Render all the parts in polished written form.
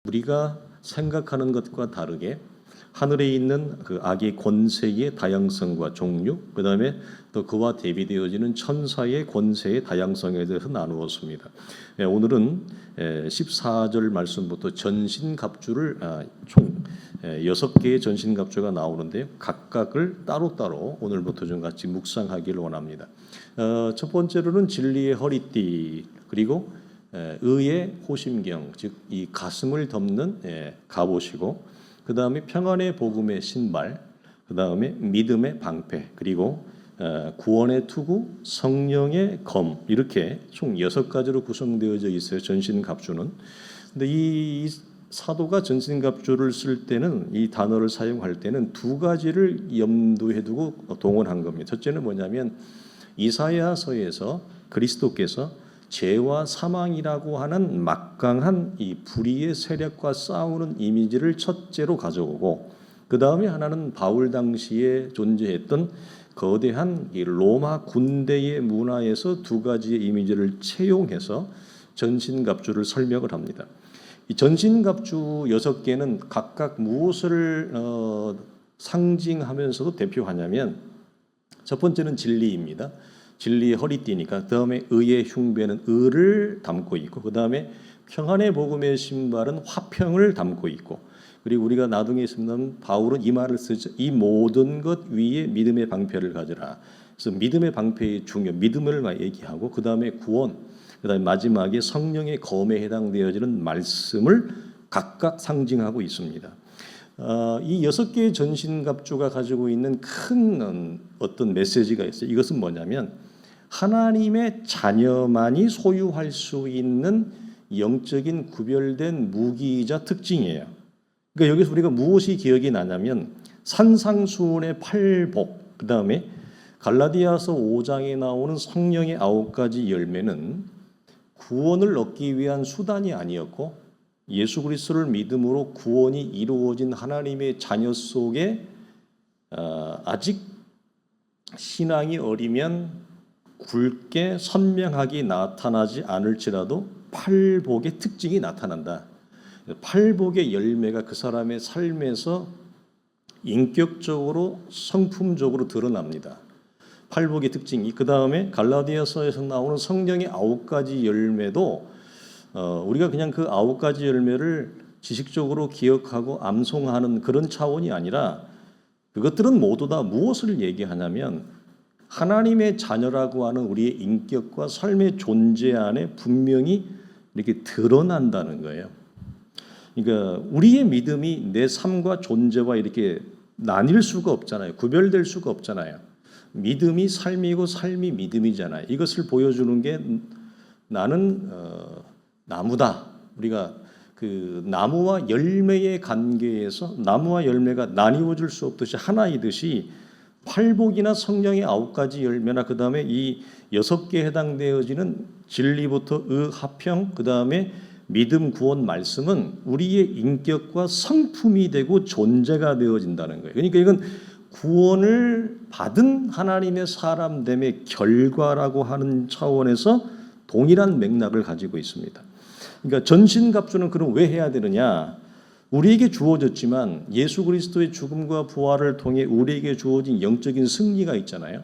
우리가 생각하는 것과 다르게 하늘에 있는 그 악의 권세의 다양성과 종류, 그 다음에 또 그와 대비되어지는 천사의 권세의 다양성에 대해서 나누었습니다. 오늘은 14절 말씀부터 전신갑주를 총 6개의 전신갑주가 나오는데요. 각각을 따로따로 오늘부터 좀 같이 묵상하기를 원합니다. 첫 번째로는 진리의 허리띠, 그리고 의의 호심경, 즉 이 가슴을 덮는 갑옷이고, 그 다음에 평안의 복음의 신발, 그 다음에 믿음의 방패, 그리고 구원의 투구, 성령의 검, 이렇게 총 6가지로 구성되어져 있어요. 전신갑주는. 근데 이 사도가 전신갑주를 쓸 때는, 이 단어를 사용할 때는 두 가지를 염두에 두고 동원한 겁니다. 첫째는 뭐냐면 이사야서에서 그리스도께서 죄와 사망이라고 하는 막강한 이 불의의 세력과 싸우는 이미지를 첫째로 가져오고, 그 다음에 하나는 바울 당시에 존재했던 거대한 이 로마 군대의 문화에서 두 가지의 이미지를 채용해서 전신갑주를 설명을 합니다. 이 전신갑주 6개는 각각 무엇을 상징하면서도 대표하냐면, 첫 번째는 진리입니다. 진리의 허리띠니까. 그 다음에 의의 흉배는 의를 담고 있고, 그 다음에 평안의 복음의 신발은 화평을 담고 있고, 그리고 우리가 나중에 있으면 바울은 이 말을 쓰죠. 이 모든 것 위에 믿음의 방패를 가져라. 그래서 믿음의 방패의 중요, 믿음을 얘기하고, 그 다음에 구원, 그 다음에 마지막에 성령의 검에 해당되어지는 말씀을 각각 상징하고 있습니다. 이 6개의 전신갑주가 가지고 있는 큰 어떤 메시지가 있어요. 이것은 뭐냐면 하나님의 자녀만이 소유할 수 있는 영적인 구별된 무기이자 특징이에요. 그러니까 여기서 우리가 무엇이 기억이 나냐면 산상수훈의 팔복, 그 다음에 갈라디아서 5장에 나오는 성령의 9가지 열매는 구원을 얻기 위한 수단이 아니었고, 예수 그리스도를 믿음으로 구원이 이루어진 하나님의 자녀 속에 아직 신앙이 어리면 굵게 선명하게 나타나지 않을지라도 팔복의 특징이 나타난다. 팔복의 열매가 그 사람의 삶에서 인격적으로 성품적으로 드러납니다. 팔복의 특징이. 그 다음에 갈라디아서에서 나오는 성령의 9가지 열매도 우리가 그냥 그 9가지 열매를 지식적으로 기억하고 암송하는 그런 차원이 아니라, 그것들은 모두 다 무엇을 얘기하냐면 하나님의 자녀라고 하는 우리의 인격과 삶의 존재 안에 분명히 이렇게 드러난다는 거예요. 그러니까 우리의 믿음이 내 삶과 존재와 이렇게 나뉠 수가 없잖아요. 구별될 수가 없잖아요. 믿음이 삶이고 삶이 믿음이잖아요. 이것을 보여주는 게 나는 나무다. 우리가 그 나무와 열매의 관계에서 나무와 열매가 나뉘어질 수 없듯이 하나이듯이, 팔복이나 성령의 9가지 열매나 그 다음에 이 6개에 해당되어지는 진리부터 의, 화평, 그 다음에 믿음, 구원, 말씀은 우리의 인격과 성품이 되고 존재가 되어진다는 거예요. 그러니까 이건 구원을 받은 하나님의 사람됨의 결과라고 하는 차원에서 동일한 맥락을 가지고 있습니다. 그러니까 전신갑주는 그럼 왜 해야 되느냐? 우리에게 주어졌지만 예수 그리스도의 죽음과 부활을 통해 우리에게 주어진 영적인 승리가 있잖아요.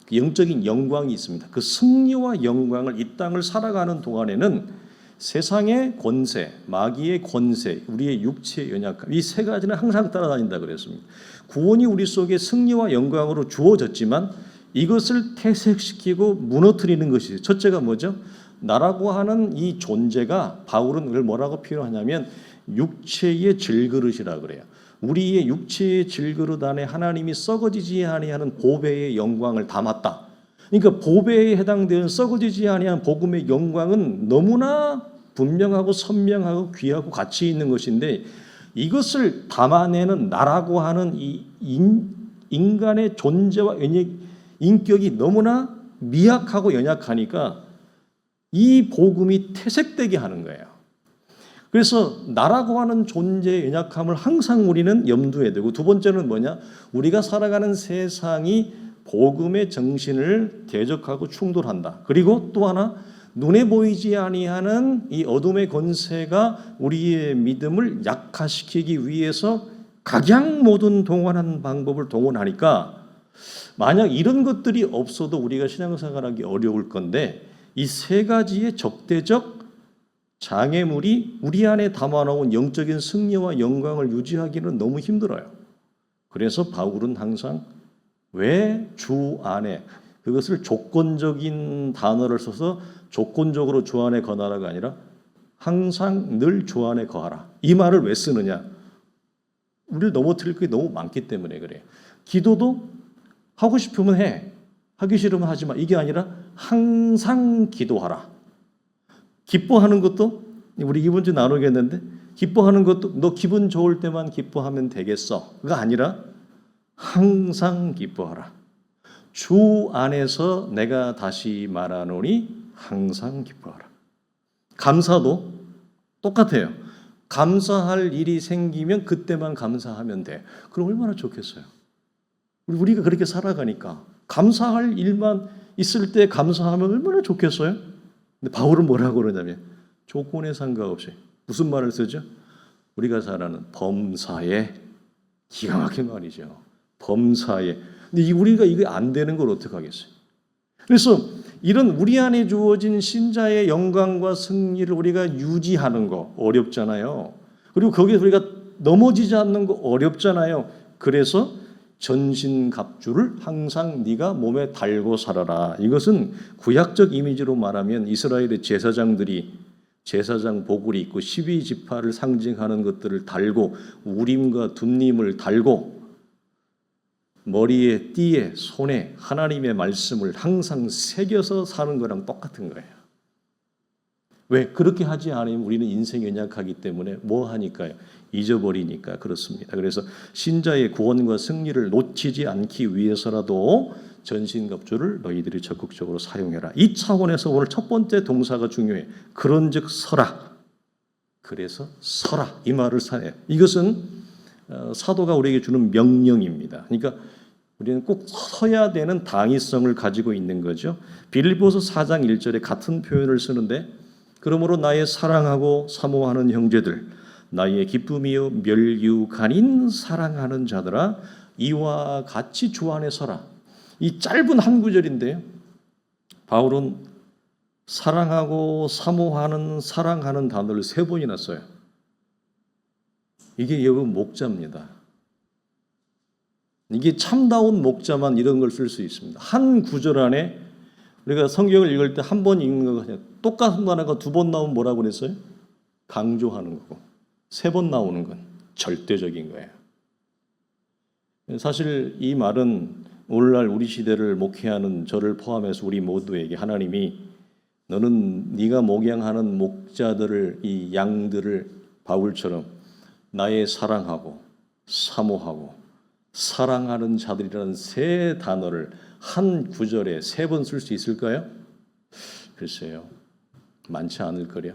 그 영적인 영광이 있습니다. 그 승리와 영광을 이 땅을 살아가는 동안에는 세상의 권세, 마귀의 권세, 우리의 육체의 연약함, 이 세 가지는 항상 따라다닌다 그랬습니다. 구원이 우리 속에 승리와 영광으로 주어졌지만 이것을 퇴색시키고 무너뜨리는 것이 첫째가 뭐죠? 나라고 하는 이 존재가, 바울은 그걸 뭐라고 표현하냐면 육체의 질그릇이라 그래요. 우리의 육체의 질그릇 안에 하나님이 썩어지지 아니하는 보배의 영광을 담았다. 그러니까 보배에 해당되는 썩어지지 아니하는 복음의 영광은 너무나 분명하고 선명하고 귀하고 가치 있는 것인데, 이것을 담아내는 나라고 하는 이 인간의 존재와 인격이 너무나 미약하고 연약하니까 이 복음이 퇴색되게 하는 거예요. 그래서 나라고 하는 존재의 연약함을 항상 우리는 염두에 두고, 두 번째는 뭐냐? 우리가 살아가는 세상이 복음의 정신을 대적하고 충돌한다. 그리고 또 하나, 눈에 보이지 아니하는 이 어둠의 권세가 우리의 믿음을 약화시키기 위해서 각양 모든 동원하는 방법을 동원하니까 만약 이런 것들이 없어도 우리가 신앙생활하기 어려울 건데 이 세 가지의 적대적 장애물이 우리 안에 담아놓은 영적인 승리와 영광을 유지하기는 너무 힘들어요. 그래서 바울은 항상 왜 주 안에 그것을 조건적인 단어를 써서 조건적으로 주 안에 거하라가 아니라 항상 늘 주 안에 거하라. 이 말을 왜 쓰느냐? 우리를 넘어뜨릴 게 너무 많기 때문에 그래요. 기도도 하고 싶으면 해. 하기 싫으면 하지 마. 이게 아니라 항상 기도하라. 기뻐하는 것도 우리 이번 주 나누겠는데 기뻐하는 것도 너 기분 좋을 때만 기뻐하면 되겠어.가 아니라 항상 기뻐하라. 주 안에서 내가 다시 말하노니 항상 기뻐하라. 감사도 똑같아요. 감사할 일이 생기면 그때만 감사하면 돼. 그럼 얼마나 좋겠어요. 우리가 그렇게 살아가니까 감사할 일만 있을 때 감사하면 얼마나 좋겠어요. 근데 바울은 뭐라고 그러냐면 조건에 상관없이 무슨 말을 쓰죠? 우리가 잘 아는 범사에 기가 막힌 말이죠. 범사에. 근데 우리가 이게 안 되는 걸 어떻게 하겠어요? 그래서 이런 우리 안에 주어진 신자의 영광과 승리를 우리가 유지하는 거 어렵잖아요. 그리고 거기에 우리가 넘어지지 않는 거 어렵잖아요. 그래서 전신갑주를 항상 네가 몸에 달고 살아라. 이것은 구약적 이미지로 말하면 이스라엘의 제사장들이 제사장 복을 입고 12지파를 상징하는 것들을 달고 우림과 둠림을 달고 머리에 띠에 손에 하나님의 말씀을 항상 새겨서 사는 거랑 똑같은 거예요. 왜? 그렇게 하지 않으면 우리는 인생이 연약하기 때문에 뭐 하니까요? 잊어버리니까 그렇습니다. 그래서 신자의 구원과 승리를 놓치지 않기 위해서라도 전신갑주를 너희들이 적극적으로 사용해라. 이 차원에서 오늘 첫 번째 동사가 중요해. 그런즉 서라. 그래서 서라. 이 말을 사요. 이것은 사도가 우리에게 주는 명령입니다. 그러니까 우리는 꼭 서야 되는 당위성을 가지고 있는 거죠. 빌립보서 4장 1절에 같은 표현을 쓰는데 그러므로 나의 사랑하고 사모하는 형제들 나의 기쁨이요 멸류관인 사랑하는 자들아 이와 같이 주 안에 서라. 이 짧은 한 구절인데요. 바울은 사랑하고 사모하는 사랑하는 단어를 3번이나 써요. 이게 여러분 목자입니다. 이게 참다운 목자만 이런 걸 쓸 수 있습니다. 한 구절 안에 우리가 성경을 읽을 때 한 번 읽는 거 그냥 똑같은 단어가 2번 나오면 뭐라고 그랬어요? 강조하는 거고 3번 나오는 건 절대적인 거예요. 사실 이 말은 오늘날 우리 시대를 목회하는 저를 포함해서 우리 모두에게 하나님이 너는 네가 목양하는 목자들을 이 양들을 바울처럼 나의 사랑하고 사모하고 사랑하는 자들이라는 3 단어를 한 구절에 3번 쓸 수 있을까요? 글쎄요. 많지 않을 거려.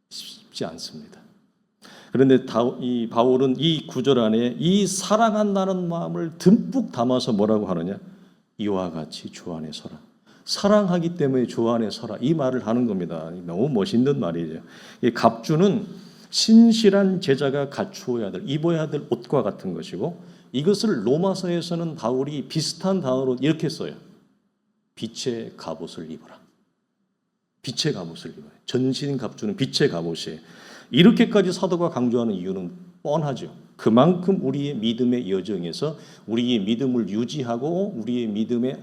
쉽지 않습니다. 그런데 이 바울은 이 구절 안에 이 사랑한다는 마음을 듬뿍 담아서 뭐라고 하느냐? 이와 같이 주 안에 서라. 사랑하기 때문에 주 안에 서라. 이 말을 하는 겁니다. 너무 멋있는 말이죠. 이 갑주는 신실한 제자가 갖추어야 될, 입어야 될 옷과 같은 것이고 이것을 로마서에서는 바울이 비슷한 단어로 이렇게 써요. 빛의 갑옷을 입어라. 빛의 갑옷을 입어요. 전신 갑주는 빛의 갑옷이에요. 이렇게까지 사도가 강조하는 이유는 뻔하죠. 그만큼 우리의 믿음의 여정에서 우리의 믿음을 유지하고 우리의 믿음의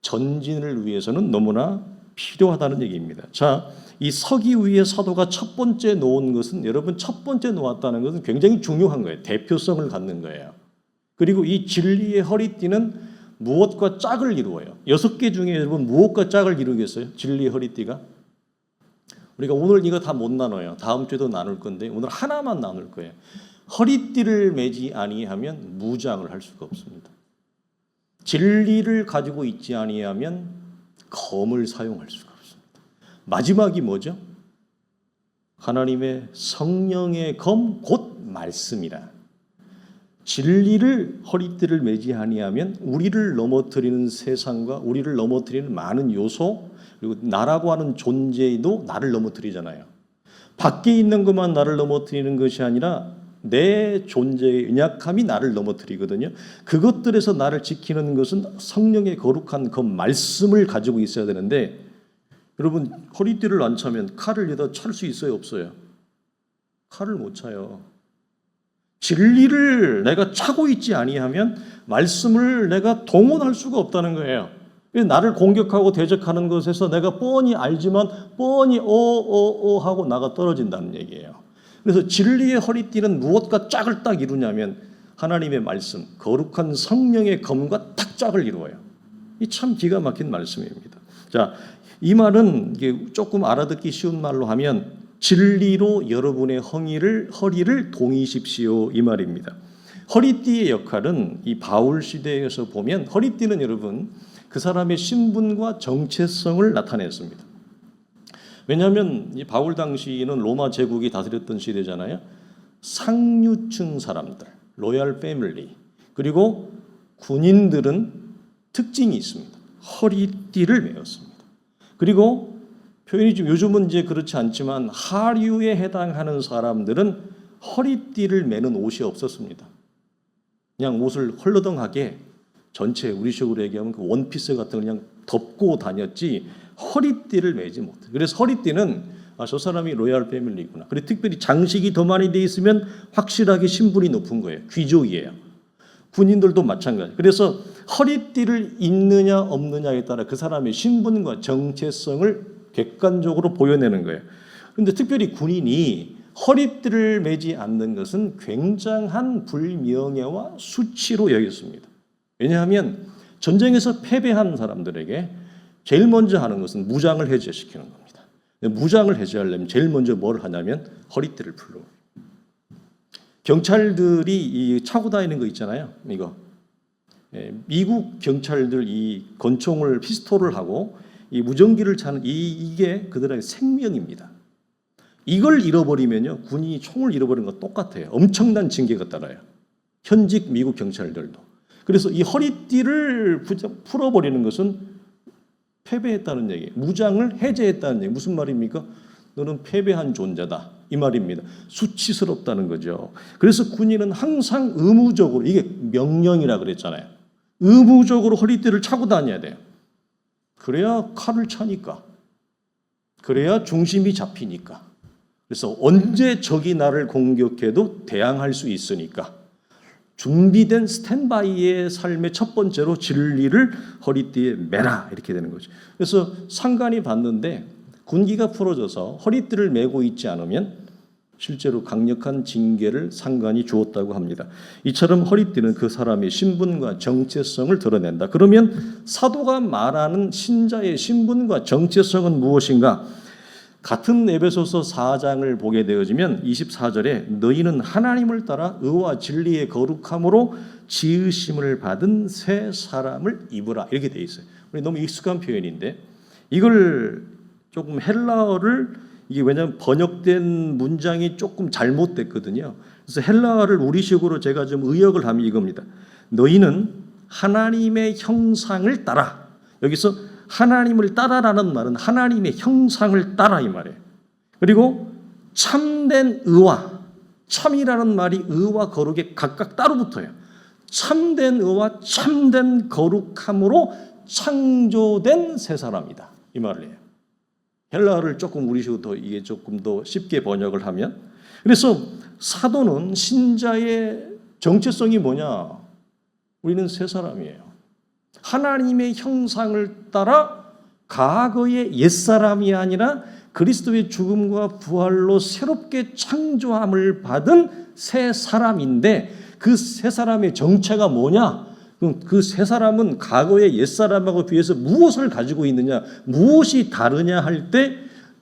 전진을 위해서는 너무나 필요하다는 얘기입니다. 자, 이 서기 위에 사도가 첫 번째 놓은 것은 여러분 첫 번째 놓았다는 것은 굉장히 중요한 거예요. 대표성을 갖는 거예요. 그리고 이 진리의 허리띠는 무엇과 짝을 이루어요. 6개 중에 여러분 무엇과 짝을 이루겠어요? 진리의 허리띠가? 우리가 오늘 이거 다 못 나눠요. 다음 주에도 나눌 건데 오늘 하나만 나눌 거예요. 허리띠를 매지 아니하면 무장을 할 수가 없습니다. 진리를 가지고 있지 아니하면 검을 사용할 수가 없습니다. 마지막이 뭐죠? 하나님의 성령의 검 곧 말씀이라. 진리를 허리띠를 매지 아니하면 우리를 넘어뜨리는 세상과 우리를 넘어뜨리는 많은 요소 그리고 나라고 하는 존재도 나를 넘어뜨리잖아요. 밖에 있는 것만 나를 넘어뜨리는 것이 아니라 내 존재의 연약함이 나를 넘어뜨리거든요. 그것들에서 나를 지키는 것은 성령의 거룩한 그 말씀을 가지고 있어야 되는데, 여러분 허리띠를 안 차면 칼을 여기다 찰 수 있어요, 없어요? 칼을 못 차요. 진리를 내가 차고 있지 아니하면 말씀을 내가 동원할 수가 없다는 거예요. 나를 공격하고 대적하는 것에서 내가 뻔히 알지만 뻔히 하고 나가 떨어진다는 얘기예요. 그래서 진리의 허리띠는 무엇과 짝을 딱 이루냐면 하나님의 말씀, 거룩한 성령의 검과 딱 짝을 이루어요. 이 참 기가 막힌 말씀입니다. 자, 이 말은 이게 조금 알아듣기 쉬운 말로 하면 진리로 여러분의 허리를 동이십시오, 이 말입니다. 허리띠의 역할은 이 바울 시대에서 보면 허리띠는 여러분 그 사람의 신분과 정체성을 나타냈습니다. 왜냐하면 이 바울 당시는 로마 제국이 다스렸던 시대잖아요. 상류층 사람들, 로얄 패밀리, 그리고 군인들은 특징이 있습니다. 허리띠를 메었습니다. 그리고 표현이 좀 요즘은 이제 그렇지 않지만 하류에 해당하는 사람들은 허리띠를 매는 옷이 없었습니다. 그냥 옷을 헐러덩하게 전체 우리식으로 얘기하면 그 원피스 같은 걸 그냥 덮고 다녔지 허리띠를 매지 못해요. 그래서 허리띠는 저 사람이 로얄 패밀리구나. 그리고 특별히 장식이 더 많이 돼 있으면 확실하게 신분이 높은 거예요. 귀족이에요. 군인들도 마찬가지. 그래서 허리띠를 있느냐 없느냐에 따라 그 사람의 신분과 정체성을 객관적으로 보여내는 거예요. 그런데 특별히 군인이 허리띠를 매지 않는 것은 굉장한 불명예와 수치로 여겼습니다. 왜냐하면 전쟁에서 패배한 사람들에게 제일 먼저 하는 것은 무장을 해제시키는 겁니다. 무장을 해제하려면 제일 먼저 뭘 하냐면 허리띠를 풀러. 경찰들이 차고 다니는 거 있잖아요. 이거 미국 경찰들 이 권총을 피스톨을 하고 이 무전기를 차는 이게 그들의 생명입니다. 이걸 잃어버리면요 군인이 총을 잃어버리는 거 똑같아요. 엄청난 징계가 따라요. 현직 미국 경찰들도. 그래서 이 허리띠를 풀어버리는 것은 패배했다는 얘기예요. 무장을 해제했다는 얘기. 무슨 말입니까? 너는 패배한 존재다. 이 말입니다. 수치스럽다는 거죠. 그래서 군인은 항상 의무적으로, 이게 명령이라 그랬잖아요. 의무적으로 허리띠를 차고 다녀야 돼요. 그래야 칼을 차니까. 그래야 중심이 잡히니까. 그래서 언제 적이 나를 공격해도 대항할 수 있으니까. 준비된 스탠바이의 삶의 첫 번째로 진리를 허리띠에 매라 이렇게 되는 거죠. 그래서 상관이 봤는데 군기가 풀어져서 허리띠를 메고 있지 않으면 실제로 강력한 징계를 상관이 주었다고 합니다. 이처럼 허리띠는 그 사람의 신분과 정체성을 드러낸다. 그러면 사도가 말하는 신자의 신분과 정체성은 무엇인가? 같은 에베소서 4장을 보게 되어지면 24절에 너희는 하나님을 따라 의와 진리의 거룩함으로 지으심을 받은 새 사람을 입으라 이렇게 돼 있어요. 우리 너무 익숙한 표현인데 이걸 조금 헬라어를 이게 왜냐하면 번역된 문장이 조금 잘못됐거든요. 그래서 헬라어를 우리식으로 제가 좀 의역을 하면 이겁니다. 너희는 하나님의 형상을 따라. 여기서 하나님을 따라라는 말은 하나님의 형상을 따라 이 말이에요. 그리고 참된 의와, 참이라는 말이 의와 거룩에 각각 따로 붙어요. 참된 의와 참된 거룩함으로 창조된 새 사람이다 이 말을 해요. 헬라어를 조금 우리식으로 더 이게 조금 더 쉽게 번역을 하면, 그래서 사도는 신자의 정체성이 뭐냐? 우리는 새 사람이에요. 하나님의 형상을 따라 과거의 옛사람이 아니라 그리스도의 죽음과 부활로 새롭게 창조함을 받은 새 사람인데 그 새 사람의 정체가 뭐냐? 그 새 사람은 과거의 옛사람하고 비해서 무엇을 가지고 있느냐? 무엇이 다르냐 할 때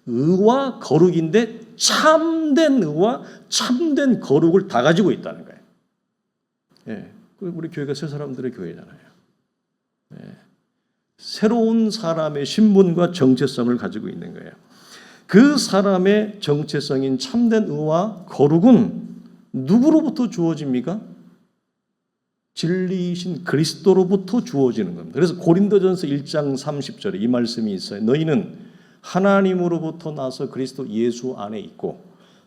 의와 거룩인데 참된 의와 참된 거룩을 다 가지고 있다는 거예요. 예, 우리 교회가 새 사람들의 교회잖아요. 새로운 사람의 신분과 정체성을 가지고 있는 거예요. 그 사람의 정체성인 참된 의와 거룩은 누구로부터 주어집니까? 진리이신 그리스도로부터 주어지는 겁니다. 그래서 고린도전서 1장 30절에 이 말씀이 있어요. 너희는 하나님으로부터 나서 그리스도 예수 안에 있고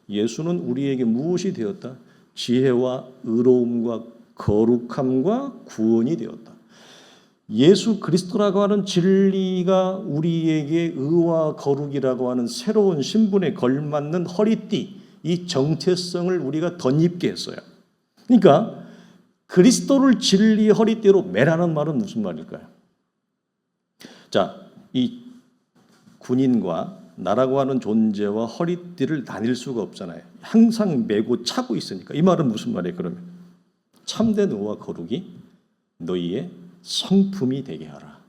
예수는 우리에게 무엇이 되었다? 지혜와 의로움과 거룩함과 구원이 되었다. 예수 그리스도라고 하는 진리가 우리에게 의와 거룩이라고 하는 새로운 신분에 걸맞는 허리띠, 이 정체성을 우리가 덧입게 했어요. 그러니까 그리스도를 진리의 허리띠로 매라는 말은 무슨 말일까요? 자, 이 군인과 나라고 하는 존재와 허리띠를 나뉠 수가 없잖아요. 항상 메고 차고 있으니까. 이 말은 무슨 말이에요? 그러면 참된 의와 거룩이 너희의 성품이 되게 하라.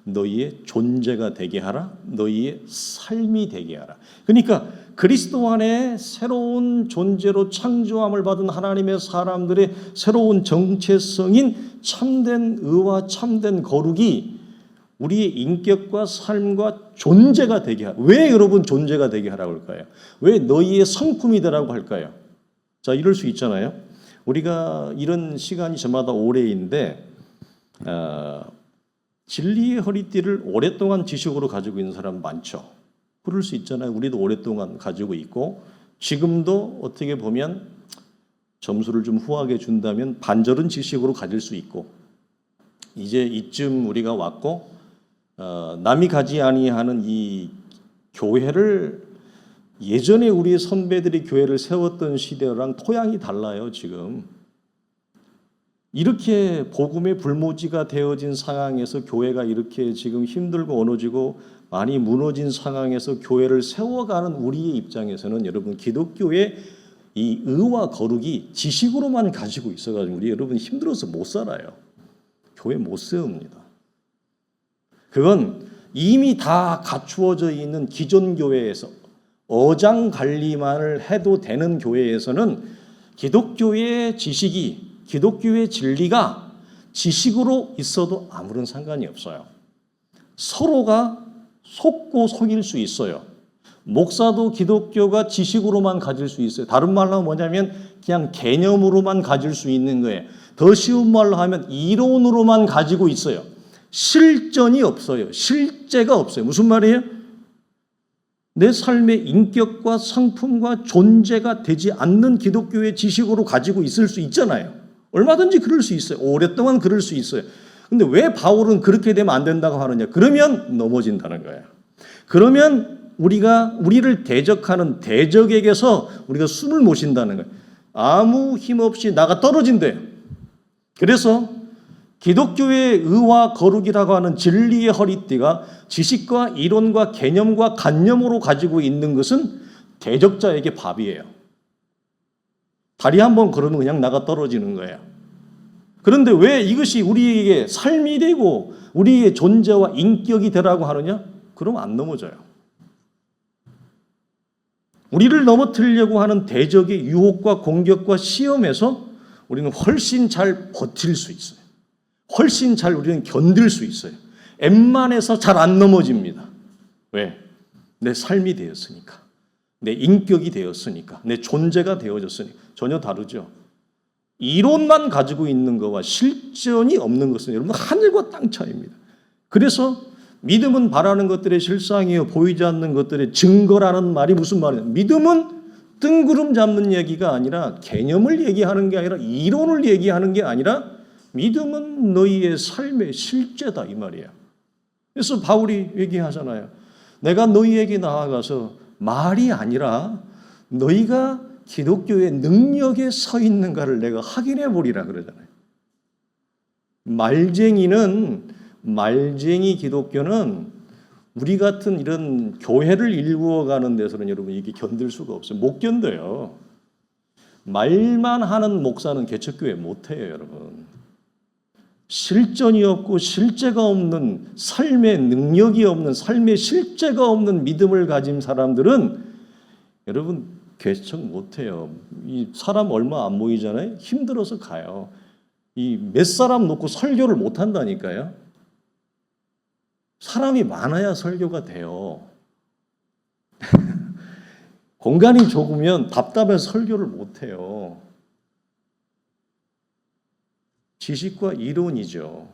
너희의 존재가 되게 하라. 너희의 삶이 되게 하라. 그러니까 그리스도 안에 새로운 존재로 창조함을 받은 하나님의 사람들의 새로운 정체성인 참된 의와 참된 거룩이 우리의 인격과 삶과 존재가 되게 하라. 왜 여러분 존재가 되게 하라고 할까요? 왜 너희의 성품이 되라고 할까요? 자, 이럴 수 있잖아요. 우리가 이런 시간이 저마다 올해인데 진리의 허리띠를 오랫동안 지식으로 가지고 있는 사람 많죠. 그럴 수 있잖아요. 우리도 오랫동안 가지고 있고 지금도 어떻게 보면 점수를 좀 후하게 준다면 반절은 지식으로 가질 수 있고 이제 이쯤 우리가 왔고 남이 가지 아니하는 이 교회를 예전에 우리 선배들이 교회를 세웠던 시대랑 토양이 달라요. 지금 이렇게 복음의 불모지가 되어진 상황에서 교회가 이렇게 지금 힘들고 어느지고 많이 무너진 상황에서 교회를 세워가는 우리의 입장에서는 여러분 기독교의 이 의와 거룩이 지식으로만 가지고 있어가지고 우리 여러분 힘들어서 못 살아요. 교회 못 세웁니다. 그건 이미 다 갖추어져 있는 기존 교회에서 어장 관리만을 해도 되는 교회에서는 기독교의 지식이 기독교의 진리가 지식으로 있어도 아무런 상관이 없어요. 서로가 속고 속일 수 있어요. 목사도 기독교가 지식으로만 가질 수 있어요. 다른 말로 하면 뭐냐면 그냥 개념으로만 가질 수 있는 거예요. 더 쉬운 말로 하면 이론으로만 가지고 있어요. 실전이 없어요. 실제가 없어요. 무슨 말이에요? 내 삶의 인격과 성품과 존재가 되지 않는 기독교의 지식으로 가지고 있을 수 있잖아요. 얼마든지 그럴 수 있어요. 오랫동안 그럴 수 있어요. 근데 왜 바울은 그렇게 되면 안 된다고 하느냐? 그러면 넘어진다는 거예요. 그러면 우리를 대적하는 대적에게서 우리가 숨을 못 쉰다는 거예요. 아무 힘 없이 나가 떨어진대요. 그래서 기독교의 의와 거룩이라고 하는 진리의 허리띠가 지식과 이론과 개념과 관념으로 가지고 있는 것은 대적자에게 밥이에요. 다리 한번 걸으면 그냥 나가 떨어지는 거예요. 그런데 왜 이것이 우리에게 삶이 되고 우리의 존재와 인격이 되라고 하느냐? 그러면 안 넘어져요. 우리를 넘어뜨리려고 하는 대적의 유혹과 공격과 시험에서 우리는 훨씬 잘 버틸 수 있어요. 훨씬 잘 우리는 견딜 수 있어요. 엠만해서 잘 안 넘어집니다. 왜? 내 삶이 되었으니까. 내 인격이 되었으니까. 내 존재가 되어졌으니까. 전혀 다르죠. 이론만 가지고 있는 것과 실전이 없는 것은 여러분 하늘과 땅 차이입니다. 그래서 믿음은 바라는 것들의 실상이요 보이지 않는 것들의 증거라는 말이 무슨 말이냐? 믿음은 뜬구름 잡는 얘기가 아니라 개념을 얘기하는 게 아니라 이론을 얘기하는 게 아니라 믿음은 너희의 삶의 실제다 이 말이에요. 그래서 바울이 얘기하잖아요. 내가 너희에게 나아가서 말이 아니라 너희가 기독교의 능력에 서 있는가를 내가 확인해 보리라 그러잖아요. 말쟁이 기독교는 우리 같은 이런 교회를 일구어가는 데서는 여러분 이게 견딜 수가 없어요. 못 견뎌요. 말만 하는 목사는 개척교회 못해요, 여러분. 실전이 없고 실제가 없는 삶의 능력이 없는 삶의 실제가 없는 믿음을 가진 사람들은 여러분 개척 못해요. 이 사람 얼마 안 모이잖아요. 힘들어서 가요. 이 몇 사람 놓고 설교를 못 한다니까요. 사람이 많아야 설교가 돼요. 공간이 좁으면 답답해서 설교를 못 해요. 지식과 이론이죠.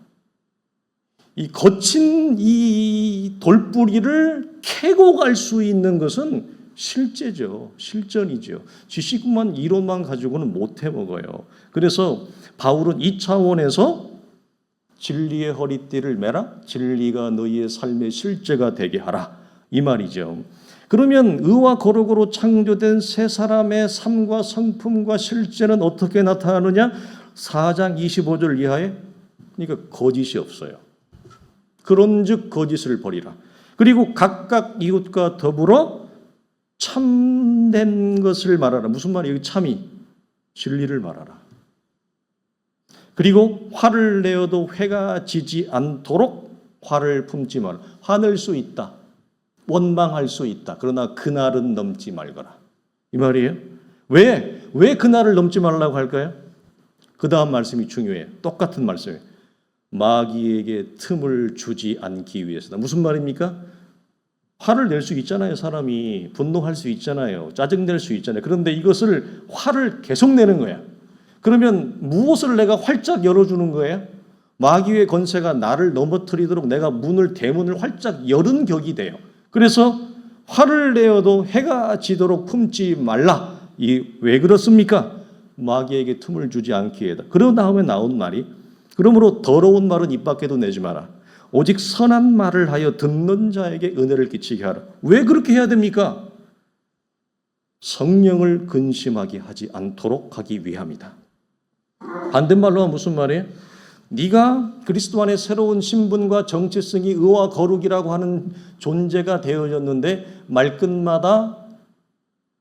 이 거친 이 돌뿌리를 캐고 갈 수 있는 것은 실제죠. 실전이죠. 지식만 이론만 가지고는 못 해먹어요. 그래서 바울은 이 차원에서 진리의 허리띠를 매라, 진리가 너희의 삶의 실제가 되게 하라, 이 말이죠. 그러면 의와 거룩으로 창조된 새 사람의 삶과 성품과 실제는 어떻게 나타나느냐? 4장 25절 이하에, 그러니까 거짓이 없어요. 그런즉 거짓을 버리라. 그리고 각각 이웃과 더불어 참된 것을 말하라. 무슨 말이에요? 여기 참이 진리를 말하라. 그리고 화를 내어도 회가 지지 않도록 화를 품지 말라. 화낼 수 있다. 원망할 수 있다. 그러나 그날은 넘지 말거라. 이 말이에요. 왜 그날을 넘지 말라고 할까요? 그 다음 말씀이 중요해요. 똑같은 말씀이에요. 마귀에게 틈을 주지 않기 위해서다. 무슨 말입니까? 화를 낼 수 있잖아요. 사람이 분노할 수 있잖아요. 짜증낼 수 있잖아요. 그런데 이것을 화를 계속 내는 거야. 그러면 무엇을 내가 활짝 열어주는 거예요? 마귀의 권세가 나를 넘어뜨리도록 내가 대문을 활짝 열은 격이 돼요. 그래서 화를 내어도 해가 지도록 품지 말라. 왜 그렇습니까? 마귀에게 틈을 주지 않기 위해다. 그런 다음에 나온 말이, 그러므로 더러운 말은 입 밖에도 내지 마라. 오직 선한 말을 하여 듣는 자에게 은혜를 끼치게 하라. 왜 그렇게 해야 됩니까? 성령을 근심하게 하지 않도록 하기 위함이다. 반대말로 하면 무슨 말이에요? 네가 그리스도 안에 새로운 신분과 정체성이 의와 거룩이라고 하는 존재가 되어졌는데 말끝마다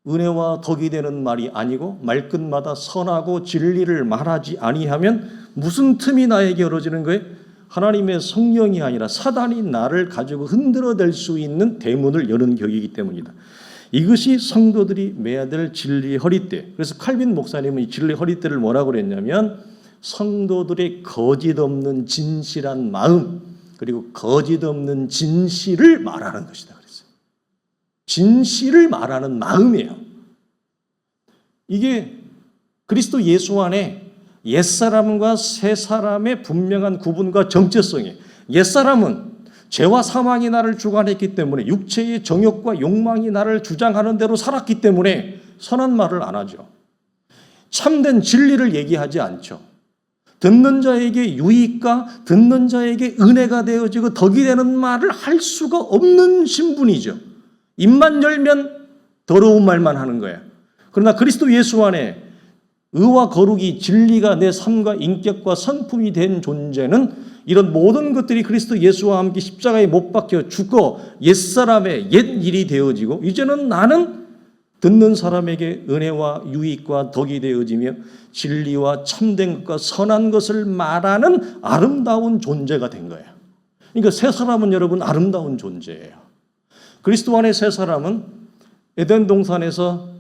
은혜와 덕이 되는 말이 아니고 말끝마다 선하고 진리를 말하지 아니하면 무슨 틈이 나에게 열어지는 거예요? 하나님의 성령이 아니라 사단이 나를 가지고 흔들어댈 수 있는 대문을 여는 격이기 때문이다. 이것이 성도들이 매야 될 진리의 허리띠. 그래서 칼빈 목사님은 이 진리의 허리띠를 뭐라고 그랬냐면 성도들의 거짓 없는 진실한 마음, 그리고 거짓 없는 진실을 말하는 것이다 그랬어요. 진실을 말하는 마음이에요. 이게 그리스도 예수 안에 옛사람과 새사람의 분명한 구분과 정체성이에요. 옛사람은 죄와 사망이 나를 주관했기 때문에 육체의 정욕과 욕망이 나를 주장하는 대로 살았기 때문에 선한 말을 안 하죠. 참된 진리를 얘기하지 않죠. 듣는 자에게 유익과 듣는 자에게 은혜가 되어지고 덕이 되는 말을 할 수가 없는 신분이죠. 입만 열면 더러운 말만 하는 거예요. 그러나 그리스도 예수 안에 의와 거룩이 진리가 내 삶과 인격과 성품이 된 존재는 이런 모든 것들이 그리스도 예수와 함께 십자가에 못 박혀 죽어 옛사람의 옛 일이 되어지고 이제는 나는 듣는 사람에게 은혜와 유익과 덕이 되어지며 진리와 참된 것과 선한 것을 말하는 아름다운 존재가 된 거예요. 그러니까 새 사람은 여러분 아름다운 존재예요. 그리스도 안에 새 사람은 에덴 동산에서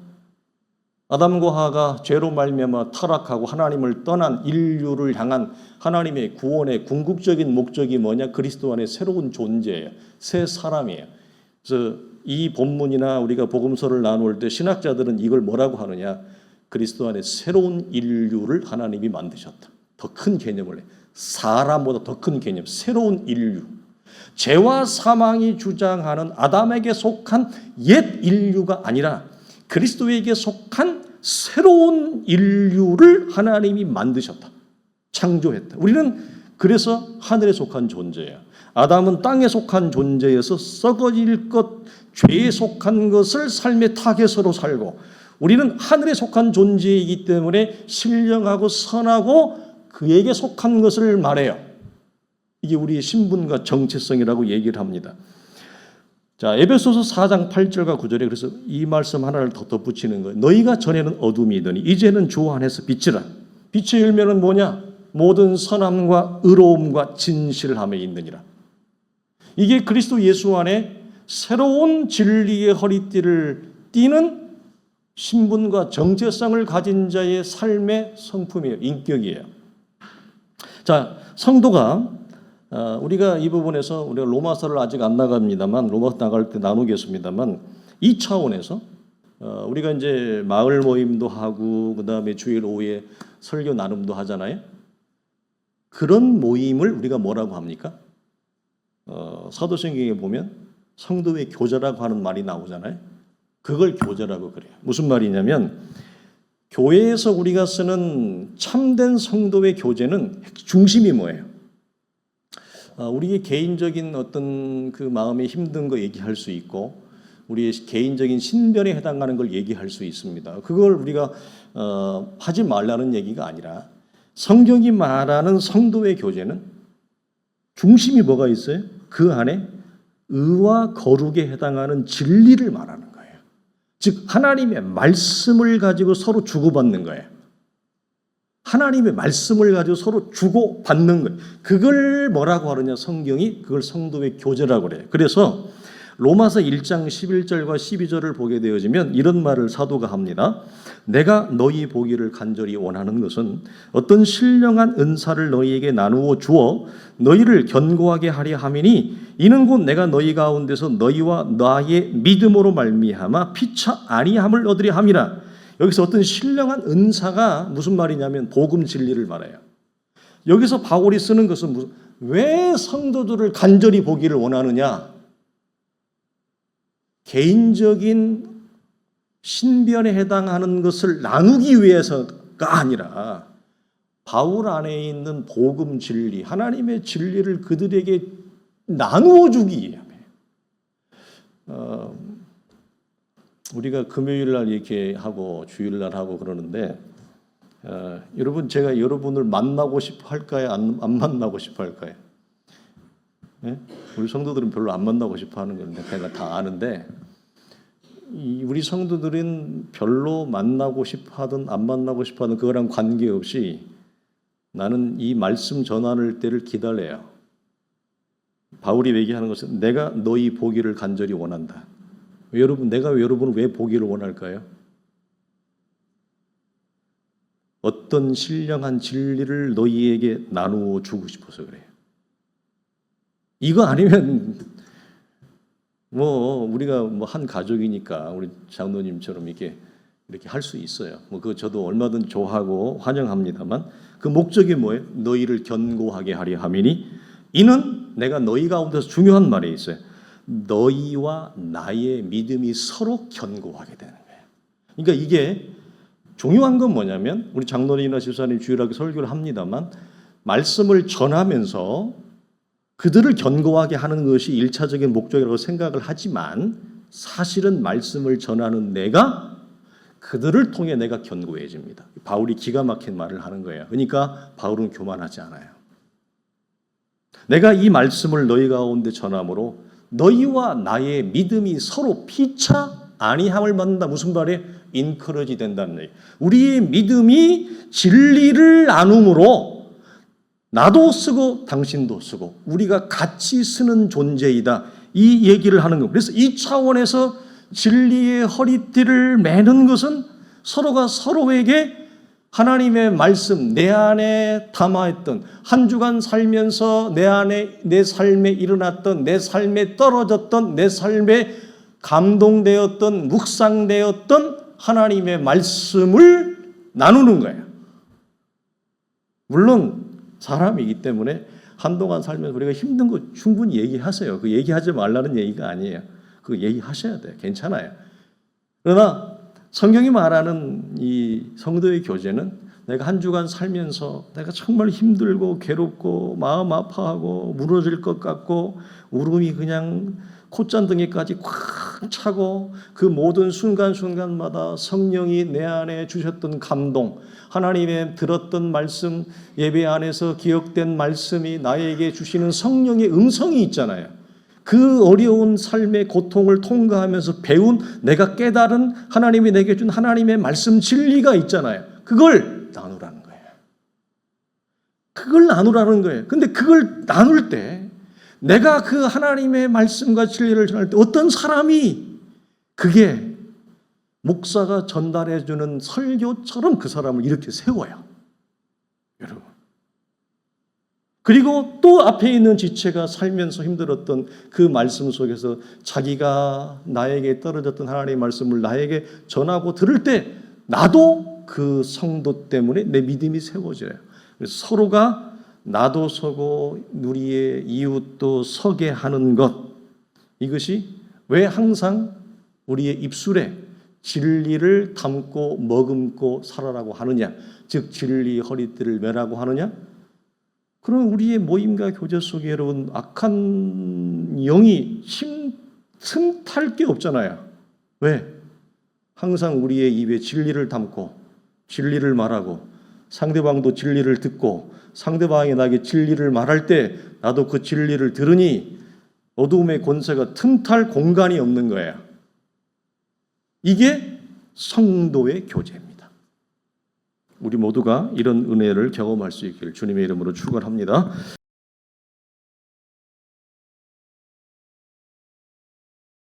아담과 하와가 죄로 말미암아 타락하고 하나님을 떠난 인류를 향한 하나님의 구원의 궁극적인 목적이 뭐냐? 그리스도 안에 새로운 존재예요. 새 사람이에요. 그래서 이 본문이나 우리가 복음서를 나눌 때 신학자들은 이걸 뭐라고 하느냐? 그리스도 안에 새로운 인류를 하나님이 만드셨다. 더 큰 개념을 해. 사람보다 더 큰 개념, 새로운 인류. 죄와 사망이 주장하는 아담에게 속한 옛 인류가 아니라 그리스도에게 속한 새로운 인류를 하나님이 만드셨다. 창조했다. 우리는 그래서 하늘에 속한 존재예요. 아담은 땅에 속한 존재여서 썩어질 것, 죄에 속한 것을 삶의 타겟으로 살고 우리는 하늘에 속한 존재이기 때문에 신령하고 선하고 그에게 속한 것을 말해요. 이게 우리의 신분과 정체성이라고 얘기를 합니다. 자, 에베소서 4장 8절과 9절에 그래서 이 말씀 하나를 더 덧붙이는 거예요. 너희가 전에는 어둠이더니 이제는 주 안에서 빛이라. 빛의 열매는 뭐냐? 모든 선함과 의로움과 진실함에 있느니라. 이게 그리스도 예수 안에 새로운 진리의 허리띠를 띠는 신분과 정체성을 가진 자의 삶의 성품이에요. 인격이에요. 자, 성도가 우리가 이 부분에서 우리가 로마서를 아직 안 나갑니다만 로마서 나갈 때 나누겠습니다만 이 차원에서 우리가 이제 마을 모임도 하고 그 다음에 주일 오후에 설교 나눔도 하잖아요. 그런 모임을 우리가 뭐라고 합니까? 사도신경에 보면 성도의 교제라고 하는 말이 나오잖아요. 그걸 교제라고 그래요. 무슨 말이냐면 교회에서 우리가 쓰는 참된 성도의 교제는 중심이 뭐예요? 우리의 개인적인 어떤 그 마음에 힘든 거 얘기할 수 있고 우리의 개인적인 신변에 해당하는 걸 얘기할 수 있습니다. 그걸 우리가 하지 말라는 얘기가 아니라 성경이 말하는 성도의 교제는 중심이 뭐가 있어요? 그 안에 의와 거룩에 해당하는 진리를 말하는 거예요. 즉 하나님의 말씀을 가지고 서로 주고받는 거예요. 하나님의 말씀을 가지고 서로 주고받는 거예요. 그걸 뭐라고 하느냐 성경이 그걸 성도의 교제라고 그래요. 그래서 로마서 1장 11절과 12절을 보게 되어지면 이런 말을 사도가 합니다. 내가 너희 보기를 간절히 원하는 것은 어떤 신령한 은사를 너희에게 나누어 주어 너희를 견고하게 하려 함이니 이는 곧 내가 너희 가운데서 너희와 나의 믿음으로 말미암아 피차 아니함을 얻으려 함이라. 여기서 어떤 신령한 은사가 무슨 말이냐면 복음 진리를 말해요. 여기서 바울이 쓰는 것은 왜 성도들을 간절히 보기를 원하느냐? 개인적인 신변에 해당하는 것을 나누기 위해서가 아니라 바울 안에 있는 복음 진리, 하나님의 진리를 그들에게 나누어 주기 위함에 우리가 금요일 날 이렇게 하고 주일 날 하고 그러는데 여러분 제가 여러분을 만나고 싶어 할까요? 안 만나고 싶어 할까요? 네? 우리 성도들은 별로 안 만나고 싶어 하는 건데 제가 다 아는데 우리 성도들은 별로 만나고 싶어 하든 안 만나고 싶어 하든 그거랑 관계없이 나는 이 말씀 전하는 때를 기다려요. 바울이 얘기하는 것은 내가 너희 보기를 간절히 원한다. 여러분, 내가 여러분을 왜 보기를 원할까요? 어떤 신령한 진리를 너희에게 나누어 주고 싶어서 그래요. 이거 아니면 우리가 한 가족이니까 우리 장로님처럼 이렇게 할 수 있어요. 그 저도 얼마든 좋아하고 환영합니다만 그 목적이 뭐예요? 너희를 견고하게 하려 함이니 이는 내가 너희 가운데서 중요한 말이 있어요. 너희와 나의 믿음이 서로 견고하게 되는 거예요. 그러니까 이게 중요한 건 뭐냐면 우리 장로님이나 집사님 주일학교 설교를 합니다만 말씀을 전하면서 그들을 견고하게 하는 것이 1차적인 목적이라고 생각을 하지만 사실은 말씀을 전하는 내가 그들을 통해 내가 견고해집니다. 바울이 기가 막힌 말을 하는 거예요. 그러니까 바울은 교만하지 않아요. 내가 이 말씀을 너희 가운데 전함으로 너희와 나의 믿음이 서로 피차 아니함을 받는다. 무슨 말이에요? 인커러지 된다는 얘기. 우리의 믿음이 진리를 나눔으로 나도 쓰고 당신도 쓰고 우리가 같이 쓰는 존재이다. 이 얘기를 하는 거예요. 그래서 이 차원에서 진리의 허리띠를 매는 것은 서로가 서로에게 하나님의 말씀 내 안에 담아있던 한 주간 살면서 내 안에 내 삶에 일어났던 내 삶에 떨어졌던 내 삶에 감동되었던 묵상되었던 하나님의 말씀을 나누는 거예요. 물론 사람이기 때문에 한동안 살면서 우리가 힘든 거 충분히 얘기하세요. 그 얘기하지 말라는 얘기가 아니에요. 그 얘기하셔야 돼요. 괜찮아요. 그러나 성경이 말하는 이 성도의 교제는 내가 한 주간 살면서 내가 정말 힘들고 괴롭고 마음 아파하고 무너질 것 같고 울음이 그냥 콧잔등에까지 꽉 차고 그 모든 순간순간마다 성령이 내 안에 주셨던 감동, 하나님의 들었던 말씀, 예배 안에서 기억된 말씀이 나에게 주시는 성령의 음성이 있잖아요. 그 어려운 삶의 고통을 통과하면서 배운 내가 깨달은 하나님이 내게 준 하나님의 말씀 진리가 있잖아요. 그걸 나누라는 거예요. 그걸 나누라는 거예요. 근데 그걸 나눌 때 내가 그 하나님의 말씀과 진리를 전할 때 어떤 사람이 그게 목사가 전달해 주는 설교처럼 그 사람을 이렇게 세워요. 여러분. 그리고 또 앞에 있는 지체가 살면서 힘들었던 그 말씀 속에서 자기가 나에게 떨어졌던 하나님의 말씀을 나에게 전하고 들을 때 나도 그 성도 때문에 내 믿음이 세워져요. 그래서 서로가 나도 서고 우리의 이웃도 서게 하는 것, 이것이 왜 항상 우리의 입술에 진리를 담고 머금고 살아라고 하느냐, 즉 진리 허리띠를 매라고 하느냐? 그럼 우리의 모임과 교제 속에 여러분 악한 영이 틈탈 게 없잖아요. 왜? 항상 우리의 입에 진리를 담고 진리를 말하고 상대방도 진리를 듣고 상대방이 나에게 진리를 말할 때 나도 그 진리를 들으니 어두움의 권세가 틈탈 공간이 없는 거예요. 이게 성도의 교제입니다. 우리 모두가 이런 은혜를 경험할 수 있기를 주님의 이름으로 축원합니다.